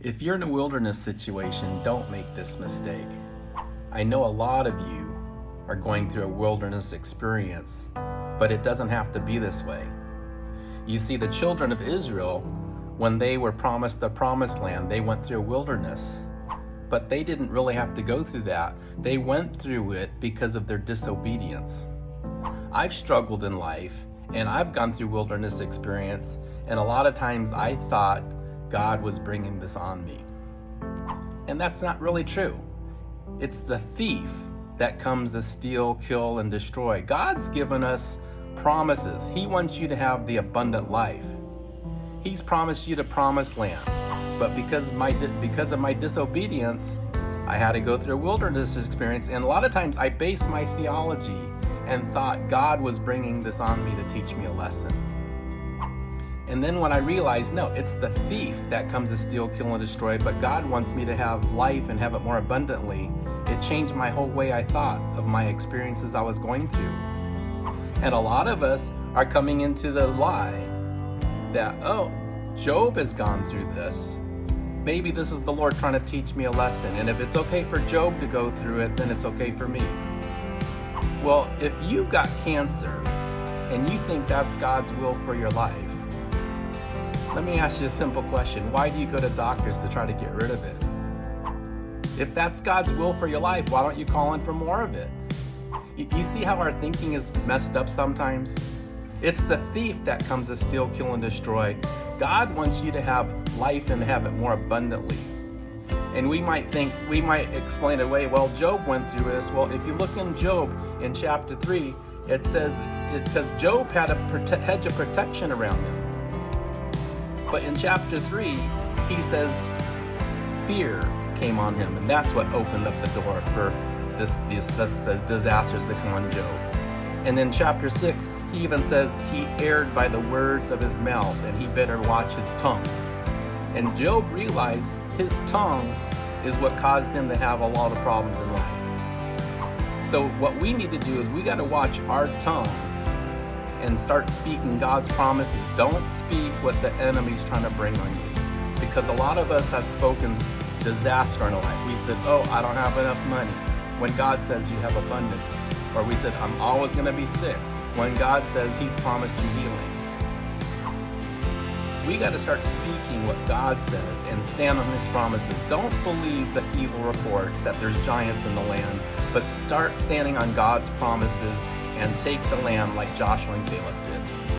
If you're in a wilderness situation, don't make this mistake. I know a lot of you are going through a wilderness experience, but it doesn't have to be this way. You see, the children of Israel, when they were promised the promised land, they went through a wilderness, but they didn't really have to go through that. They went through it because of their disobedience. I've struggled in life, and I've gone through wilderness experience, and a lot of times I thought God was bringing this on me. And that's not really true. It's the thief that comes to steal, kill, and destroy. God's given us promises. He wants you to have the abundant life. He's promised you the promised land. But because of my disobedience, I had to go through a wilderness experience. And a lot of times I based my theology and thought God was bringing this on me to teach me a lesson. And then when I realized, no, it's the thief that comes to steal, kill, and destroy, but God wants me to have life and have it more abundantly, it changed my whole way I thought of my experiences I was going through. And a lot of us are coming into the lie that, oh, Job has gone through this. Maybe this is the Lord trying to teach me a lesson. And if it's okay for Job to go through it, then it's okay for me. Well, if you've got cancer and you think that's God's will for your life, let me ask you a simple question. Why do you go to doctors to try to get rid of it? If that's God's will for your life, why don't you call in for more of it? You see how our thinking is messed up sometimes? It's the thief that comes to steal, kill, and destroy. God wants you to have life and have it more abundantly. And we might explain it away, well, Job went through this. Well, if you look in Job in chapter 3, it says Job had a hedge of protection around him. But in chapter 3, he says fear came on him, and that's what opened up the door for the disasters that come on Job. And in chapter 6, he even says he erred by the words of his mouth, and he better watch his tongue. And Job realized his tongue is what caused him to have a lot of problems in life. So what we need to do is we got to watch our tongue and start speaking God's promises. Don't speak what the enemy's trying to bring on you. Because a lot of us have spoken disaster in our life. We said, oh, I don't have enough money, when God says you have abundance. Or we said, I'm always going to be sick, when God says he's promised you healing. We got to start speaking what God says and stand on his promises. Don't believe the evil reports that there's giants in the land, but start standing on God's promises and take the land like Joshua and Caleb.